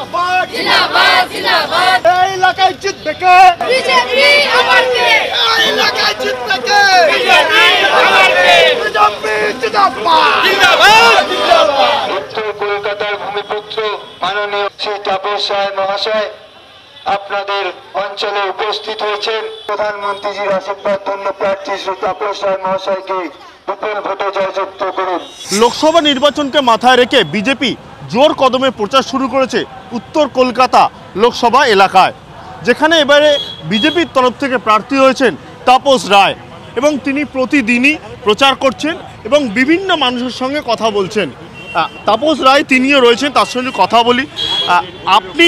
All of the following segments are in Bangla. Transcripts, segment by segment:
জিন্দাবাদ জিন্দাবাদ জিন্দাবাদ। এই এলাকায় জিতবে কে? বিজেপি। আবার কে? এই এলাকায় জিতবে কে? বিজেপি। আবার কে? বিজেপি জিন্দাবাদ জিন্দাবাদ জিন্দাবাদ। উত্তর কলকাতার ভূমিপুত্র মাননীয় শ্রী তাপস রায় মহাশয় আপনাদের অঞ্চলে উপস্থিত হয়েছেন। প্রধানমন্ত্রীজির আশীর্বাদ ধন্য প্রার্থী শ্রী তাপস রায় মহাশয়কে বিপুল ভোটে জয়যুক্ত করুন। লোকসভা নির্বাচনকে মাথায় রেখে বিজেপি জোর কদমে প্রচার শুরু করেছে উত্তর কলকাতা লোকসভা এলাকায়, যেখানে এবারে বিজেপির তরফ থেকে প্রার্থী হয়েছেন তাপস রায় এবং তিনি প্রতিদিনই প্রচার করছেন এবং বিভিন্ন মানুষের সঙ্গে কথা বলছেন। তাপস রায় তিনিও রয়েছেন, তার সঙ্গে কথা বলি। আপনি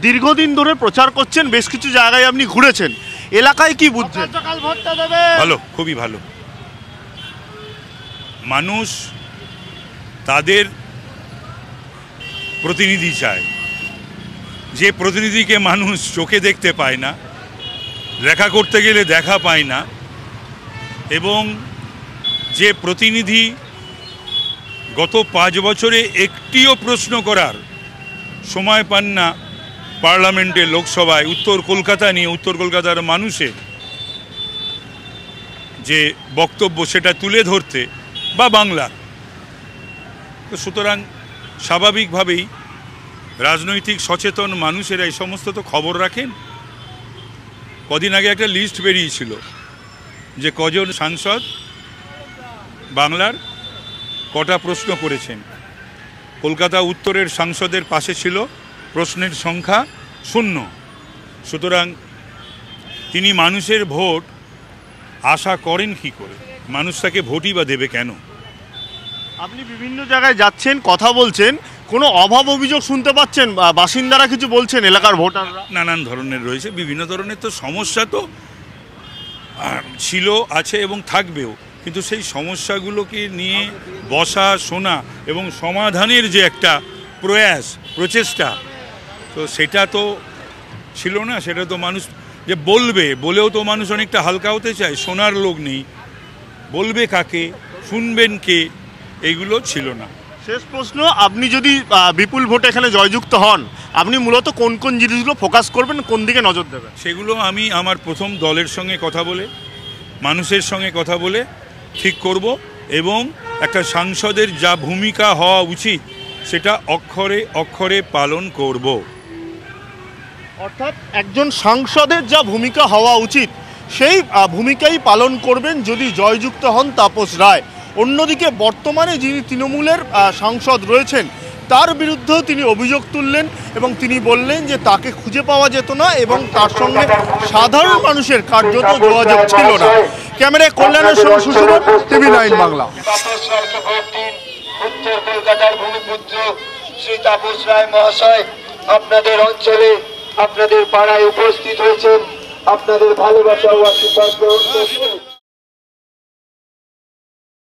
দীর্ঘদিন ধরে প্রচার করছেন, বেশ কিছু জায়গায় আপনি ঘুরেছেন, এলাকায় কি বুঝছেন? ভালো, খুবই ভালো। মানুষ তাদের প্রতিনিধি চায়, যে প্রতিনিধিকে মানুষ চোখে দেখতে পায় না, দেখা করতে গেলে দেখা পায় না, এবং যে প্রতিনিধি গত 5 বছরে একটিও প্রশ্ন করার সময় পান না পার্লামেন্টে, লোকসভায় উত্তর কলকাতা নিয়ে, উত্তর কলকাতার মানুষের যে বক্তব্য সেটা তুলে ধরতে বা বাংলা, তো সুতরাং স্বাভাবিকভাবেই রাজনৈতিক সচেতন মানুষেরা এই সমস্ত তো খবর রাখেন। কদিন আগে একটা লিস্ট বেরিয়েছিল যে কজন সাংসদ বাংলার কটা প্রশ্ন করেছেন। কলকাতা উত্তরের সাংসদের পাশে ছিল প্রশ্নের সংখ্যা 0। সুতরাং তিনি মানুষের ভোট আশা করেন কি করে? মানুষ তাকে ভোটই বা দেবে কেন? আপনি বিভিন্ন জায়গায় যাচ্ছেন, কথা বলছেন, কোনো অভাব অভিযোগ শুনতে পাচ্ছেন? বাসিন্দারা কিছু বলছেন, এলাকার ভোটাররা? নানান ধরনের রয়েছে, বিভিন্ন ধরনের তো সমস্যা তো ছিল, আছে এবং থাকবেও, কিন্তু সেই সমস্যাগুলোকে নিয়ে বসা, শোনা এবং সমাধানের যে একটা প্রচেষ্টা, তো সেটা তো ছিল না। সেটা তো মানুষ যে বলবে, বলেও তো মানুষ অনেকটা হালকা হতে চায়। শোনার লোক নেই, বলবে কাকে, শুনবেন কে, এইগুলো ছিল না। শেষ প্রশ্ন, আপনি যদি বিপুল ভোটে এখানে জয়যুক্ত হন, আপনি মূলত কোন কোন জিনিসগুলো ফোকাস করবেন, কোন দিকে নজর দেবেন? সেগুলো আমি আমার প্রথম দলের সঙ্গে কথা বলে, মানুষের সঙ্গে কথা বলে ঠিক করব, এবং একটা সাংসদের যা ভূমিকা হওয়া উচিত সেটা অক্ষরে অক্ষরে পালন করব। অর্থাৎ একজন সাংসদের যা ভূমিকা হওয়া উচিত সেই ভূমিকাই পালন করবেন যদি জয়যুক্ত হন তাপস রায়। অন্যদিকে বর্তমানে যিনি তৃণমূলের সাংসদ রয়েছেন তার বিরুদ্ধেও তিনি অভিযোগ তুললেন এবং তিনি বললেন যে তাকে খুঁজে পাওয়া যেত না এবং তার সঙ্গে সাধারণ মানুষের কার্যত যোগাযোগ ছিল না। ক্যামেরায় কল্যাণের সঙ্গে সুশীলন, TV9 বাংলা। উত্তর কলকাতার ভূমিপুত্র শ্রী তাপস রায় মহাশয় আপনাদের অঞ্চলে, আপনাদের পাড়ায় উপস্থিত হয়েছেন। আপনাদের ভালোবাসা ও আশীর্বাদ গ্রহণ করুন।